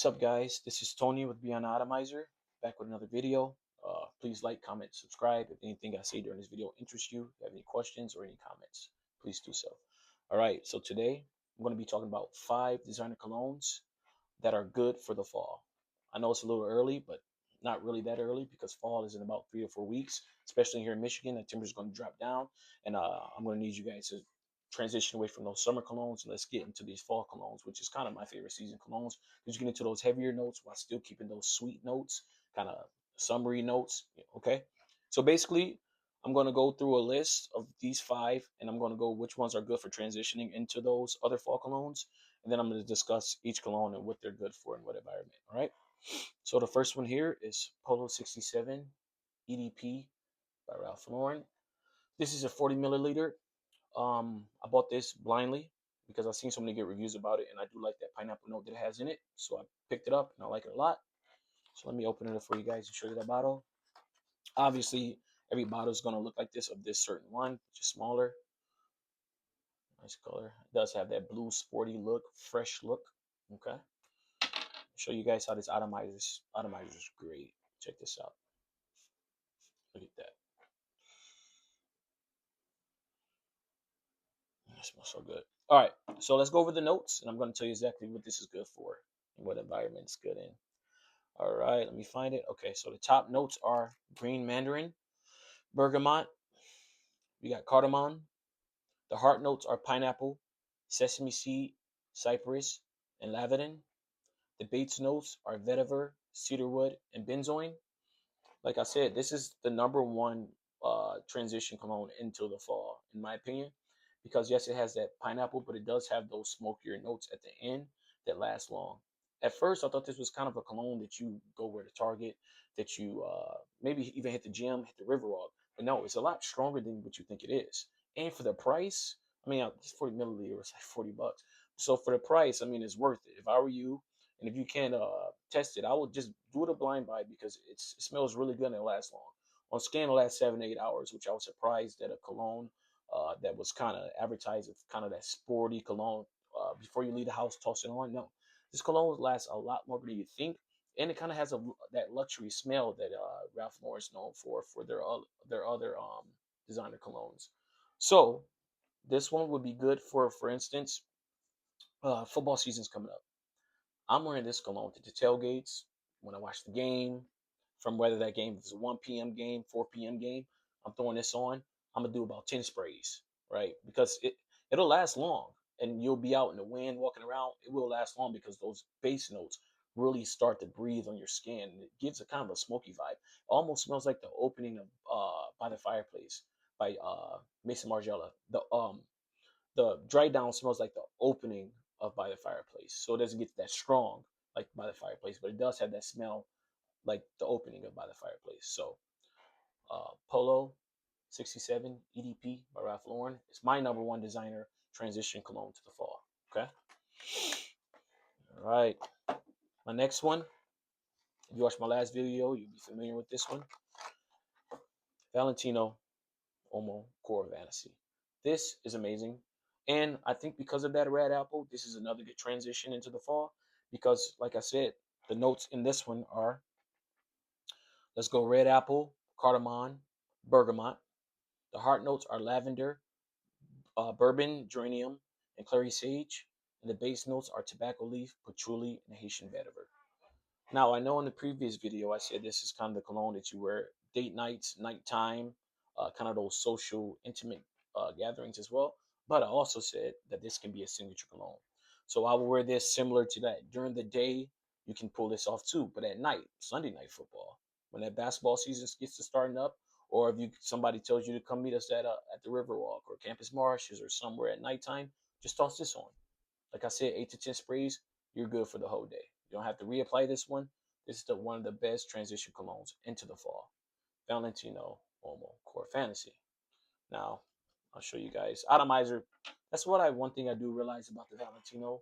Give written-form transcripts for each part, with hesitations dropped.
What's up, guys? This is Tony with Beyond Atomizer, back with another video. Please like, comment, subscribe. If anything I say during this video interests you, if you have any questions or any comments, please do so. All right, so today I'm going to be talking about 5 designer colognes that are good for the fall. I know it's a little early, but not really that early because fall is in about 3 or 4 weeks, especially here in Michigan. The temperature is going to drop down, and I'm going to need you guys to transition away from those summer colognes and let's get into these fall colognes, which is kind of my favorite season colognes because you get into those heavier notes while still keeping those sweet notes, kind of summery notes. Okay, so basically, I'm going to go through a list of these 5, and I'm going to go which ones are good for transitioning into those other fall colognes, and then I'm going to discuss each cologne and what they're good for in what environment. All right. So the first one here is Polo 67 EDP by Ralph Lauren. This is a 40 milliliter. I bought this blindly because I've seen so many good reviews about it, and I do like that pineapple note that it has in it. So I picked it up and I like it a lot. So let me open it up for you guys and show you that bottle. Obviously, every bottle is going to look like this of this certain one, which is smaller. Nice color. It does have that blue sporty look, fresh look. Okay. Show you guys how this atomizer is great. Check this out. Look at that. It smells so good. All right, so let's go over the notes, and I'm going to tell you exactly what this is good for and what environment it's good in. All right, let me find it. Okay, so the top notes are green mandarin, bergamot. We got cardamom. The heart notes are pineapple, sesame seed, cypress, and lavender. The base notes are vetiver, cedarwood, and benzoin. Like I said, this is the number one transition cologne into the fall, in my opinion, because yes, it has that pineapple, but it does have those smokier notes at the end that last long. At first, I thought this was kind of a cologne that you go where to Target, that you maybe even hit the gym, hit the Riverwalk. But no, it's a lot stronger than what you think it is. And for the price, I mean, it's 40 milliliters, like $40. So for the price, I mean, it's worth it. If I were you, and if you can't test it, I would just do it a blind buy because it smells really good and it lasts long. On scan, it lasts 7 to 8 hours, which I was surprised that a cologne that was kind of advertised as kind of that sporty cologne before you leave the house, toss it on. No, this cologne lasts a lot longer than you think, and it kind of has that luxury smell that Ralph Lauren is known for their other designer colognes. So this one would be good for instance, football season's coming up. I'm wearing this cologne to the tailgates when I watch the game, from whether that game is a 1 p.m. game, 4 p.m. game. I'm throwing this on. I'm gonna do about 10 sprays, right? Because it'll last long, and you'll be out in the wind walking around. It will last long because those base notes really start to breathe on your skin. And it gives a kind of a smoky vibe. It almost smells like the opening of By the Fireplace by Mason Margiela. The dry down smells like the opening of By the Fireplace. So it doesn't get that strong like By the Fireplace, but it does have that smell like the opening of By the Fireplace. So Polo 67 EDP by Ralph Lauren. It's my number one designer transition cologne to the fall. Okay. All right. My next one, if you watched my last video, you'll be familiar with this one. Valentino Omo Core Fantasy. This is amazing. And I think because of that red apple, this is another good transition into the fall. Because, like I said, the notes in this one are, let's go, red apple, cardamom, bergamot. The heart notes are lavender, bourbon, geranium, and clary sage. And the base notes are tobacco leaf, patchouli, and Haitian vetiver. Now, I know in the previous video I said this is kind of the cologne that you wear date nights, nighttime, kind of those social, intimate gatherings as well. But I also said that this can be a signature cologne. So I will wear this similar to that. During the day, you can pull this off too. But at night, Sunday night football, when that basketball season gets to starting up, or if somebody tells you to come meet us at the Riverwalk or Campus Marshes or somewhere at nighttime, just toss this on. Like I said, 8 to 10 sprays, you're good for the whole day. You don't have to reapply this one. This is one of the best transition colognes into the fall. Valentino Uomo Core Fantasy. Now, I'll show you guys. Atomizer. That's one thing I do realize about the Valentino,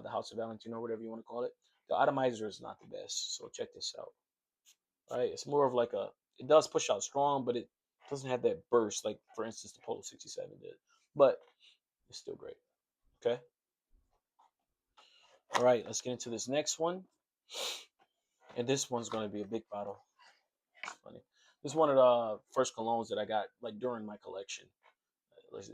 the House of Valentino, whatever you want to call it. The atomizer is not the best. So check this out. All right, it's more of like it does push out strong, but it doesn't have that burst like, for instance, the Polo 67 did. But it's still great. Okay. All right, let's get into this next one. And this one's going to be a big bottle. It's funny. This is one of the first colognes that I got like during my collection. Let's see,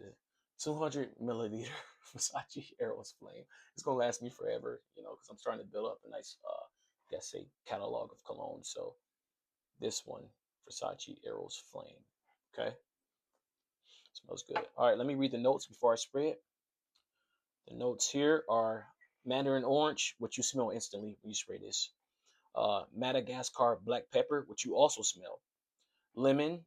200 milliliter Versace Eros Flame. It's gonna last me forever, because I'm starting to build up a nice, guess say catalog of cologne. So this one, Versace Eros Flame. Okay, smells good. All right, let me read the notes before I spray it. The notes here are mandarin orange, which you smell instantly when you spray this. Madagascar black pepper, which you also smell. Lemon,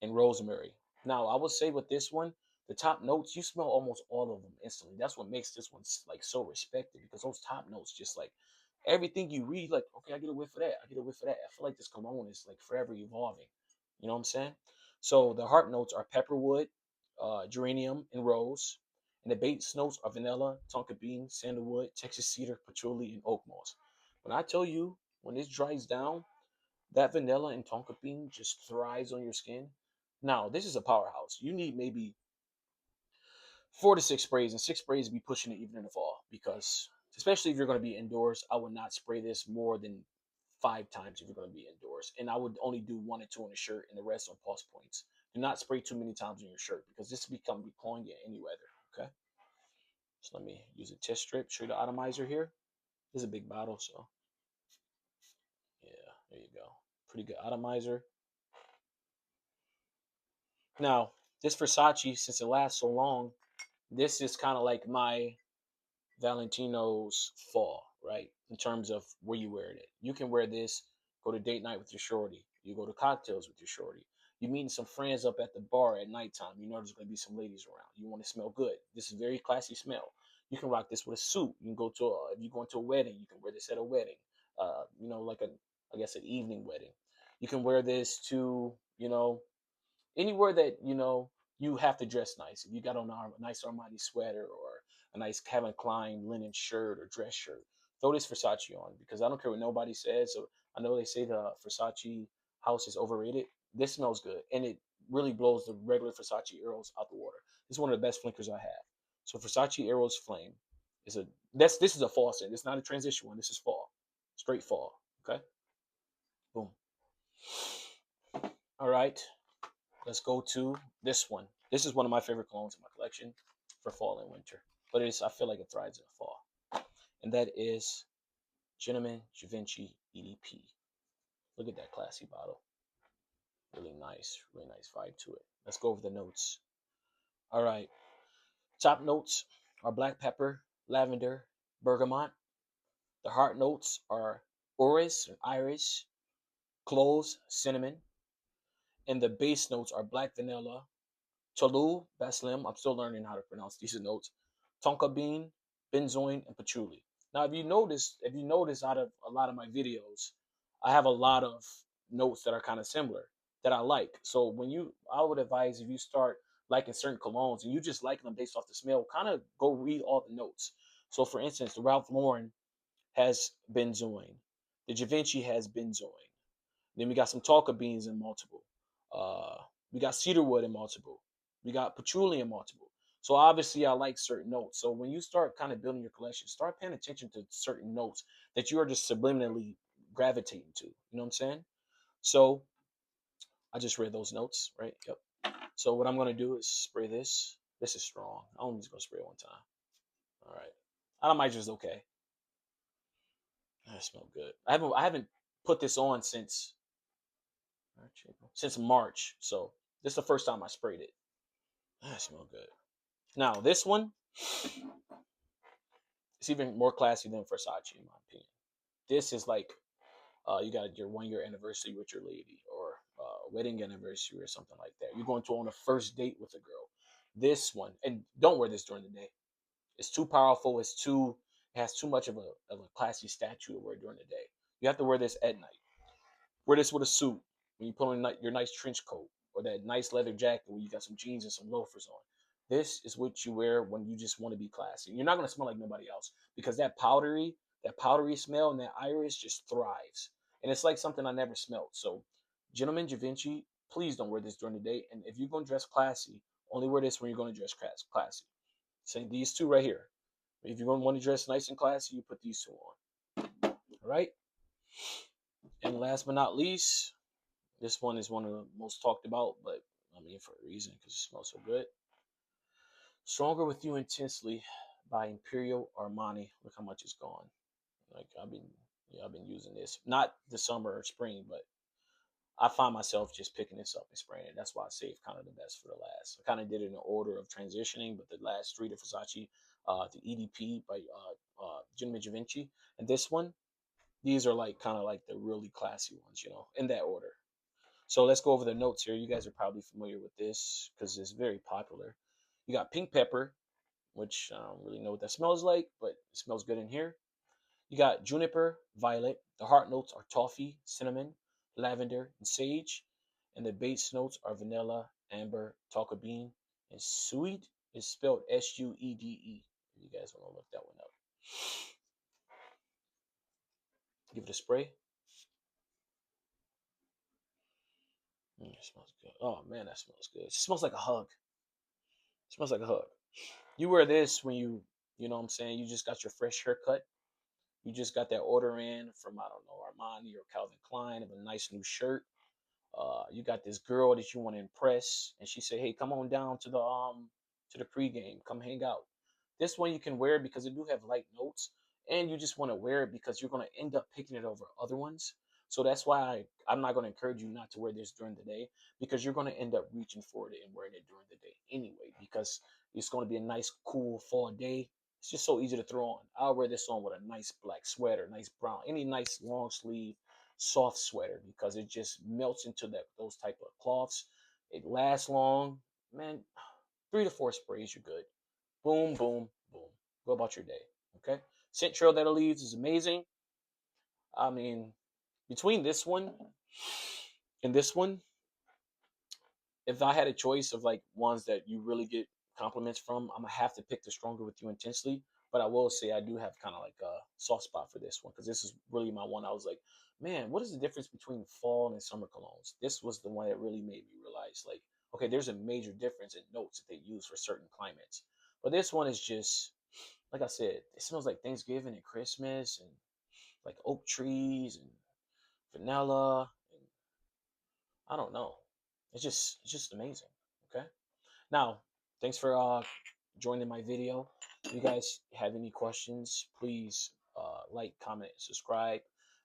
and rosemary. Now, I would say with this one, the top notes, you smell almost all of them instantly. That's what makes this one like so respected, because those top notes just like everything you read, like, okay, I get a whiff of that. I get a whiff of that. I feel like this cologne is like forever evolving. You know what I'm saying? So the heart notes are pepperwood, geranium, and rose. And the base notes are vanilla, tonka bean, sandalwood, Texas cedar, patchouli, and oak moss. When I tell you, when this dries down, that vanilla and tonka bean just thrives on your skin. Now, this is a powerhouse. You need maybe 4 to 6 sprays, and 6 sprays be pushing it even in the fall, because especially if you're going to be indoors, I would not spray this more than 5 times if you're going to be indoors, and I would only do 1 or 2 on the shirt and the rest on pulse points. Do not spray too many times on your shirt, because this become cloying in any weather. Okay, so let me use a test strip. Show you the atomizer here. This is a big bottle, so yeah, there you go. Pretty good atomizer. Now, this Versace, since it lasts so long, this is kind of like my Valentino's fall, right? In terms of where you wear it. You can wear this, go to date night with your shorty. You go to cocktails with your shorty. You meeting some friends up at the bar at nighttime. You know there's going to be some ladies around. You want to smell good. This is very classy smell. You can rock this with a suit. You can go to if you go into a wedding, you can wear this at a wedding. Like I guess an evening wedding. You can wear this to, anywhere that you have to dress nice. If you got on a nice Armani sweater or a nice Calvin Klein linen shirt or dress shirt, throw this Versace on, because I don't care what nobody says. So I know they say the Versace house is overrated. This smells good, and it really blows the regular Versace Eros out the water. This is one of the best flinkers I have. So Versace Eros Flame is a this is a fall scent. It's not a transition one. This is fall, straight fall. Okay, boom. All right. Let's go to this one. This is one of my favorite colognes in my collection for fall and winter. But I feel like it thrives in the fall. And that is Gentleman Givenchy EDP. Look at that classy bottle. Really nice vibe to it. Let's go over the notes. All right. Top notes are black pepper, lavender, bergamot. The heart notes are orris, iris, cloves, cinnamon. And the base notes are black vanilla, Tolu, Baslim, I'm still learning how to pronounce these notes. Tonka bean, benzoin, and patchouli. Now, if you notice out of a lot of my videos, I have a lot of notes that are kind of similar that I like. So I would advise, if you start liking certain colognes and you just like them based off the smell, kind of go read all the notes. So, for instance, the Ralph Lauren has benzoin. The Givenchy has benzoin. Then we got some tonka beans in multiple. Uh, we got cedarwood in multiple. We got patchouli in multiple. So obviously, I like certain notes. So when you start kind of building your collection, start paying attention to certain notes that you are just subliminally gravitating to. You know what I'm saying? So I just read those notes, right? Yep. So what I'm gonna do is spray this. This is strong. I'm just gonna spray it one time. All right. Atomizer okay. That smells good. I haven't put this on since March. So this is the first time I sprayed it. That smells good. Now this one, it's even more classy than Versace in my opinion. This is like you got your 1 year anniversary with your lady, or wedding anniversary or something like that. You're going to on a first date with a girl. This one, and don't wear this during the day. It's too powerful. It has too much of a classy statue to wear during the day. You have to wear this at night. Wear this with a suit when you put on your nice trench coat, or that nice leather jacket where you got some jeans and some loafers on. This is what you wear when you just want to be classy. You're not going to smell like nobody else, because that powdery smell and that iris just thrives. And it's like something I never smelled. So, Gentleman Givenchy, please don't wear this during the day. And if you're going to dress classy, only wear this when you're going to dress classy. Say these two right here. If you're going to want to dress nice and classy, you put these two on. All right. And last but not least, this one is one of the most talked about, but I mean for a reason because it smells so good. Stronger with You Intensely by Imperial Armani. Look how much it's gone. Like I've been using this. Not the summer or spring, but I find myself just picking this up and spraying it. That's why I saved kind of the best for the last. I kind of did it in order of transitioning, but the last three, the Versace, the EDP by Gentleman Givenchy, and this one, these are like kind of like the really classy ones, you know, in that order. So let's go over the notes here. You guys are probably familiar with this because it's very popular. You got pink pepper, which I don't really know what that smells like, but it smells good in here. You got juniper, violet. The heart notes are toffee, cinnamon, lavender, and sage. And the base notes are vanilla, amber, tonka bean, and suede is spelled Suede. If you guys want to look that one up. Give it a spray. It smells good. Oh man, that smells good. It smells like a hug. It smells like a hug. You wear this when you know what I'm saying, you just got your fresh haircut. You just got that order in from, I don't know, Armani or Calvin Klein of a nice new shirt. You got this girl that you want to impress, and she said, "Hey, come on down to the pregame. Come hang out." This one you can wear because it do have light notes, and you just want to wear it because you're going to end up picking it over other ones. So that's why I'm not going to encourage you not to wear this during the day because you're going to end up reaching for it and wearing it during the day anyway because it's going to be a nice, cool fall day. It's just so easy to throw on. I'll wear this on with a nice black sweater, nice brown, any nice long sleeve soft sweater because it just melts into those type of cloths. It lasts long, man. 3 to 4 sprays, you're good. Boom, boom, boom. Go about your day. Okay. Scent trail that it leaves is amazing. I mean, between this one and this one, if I had a choice of like ones that you really get compliments from, I'm gonna have to pick the Stronger with You Intensely. But I will say I do have kind of like a soft spot for this one because this is really my one. I was like, man, what is the difference between fall and summer colognes? This was the one that really made me realize, like, okay, there's a major difference in notes that they use for certain climates. But this one is just, like I said, it smells like Thanksgiving and Christmas and like oak trees and vanilla. And I don't know. It's just amazing. Okay. Now, thanks for joining my video. If you guys have any questions, please like, comment, subscribe,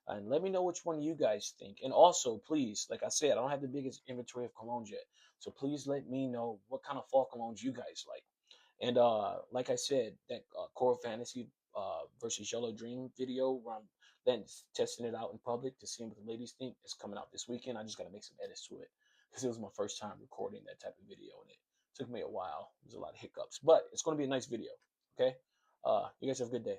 and let me know which one you guys think. And also, please, like I said, I don't have the biggest inventory of colognes yet, so please let me know what kind of fall colognes you guys like. And like I said, that Coral Fantasy versus Yellow Dream video where I'm then testing it out in public to see what the ladies think is coming out this weekend. I just got to make some edits to it because it was my first time recording that type of video, and it took me a while. There's a lot of hiccups, but it's going to be a nice video. Okay. You guys have a good day.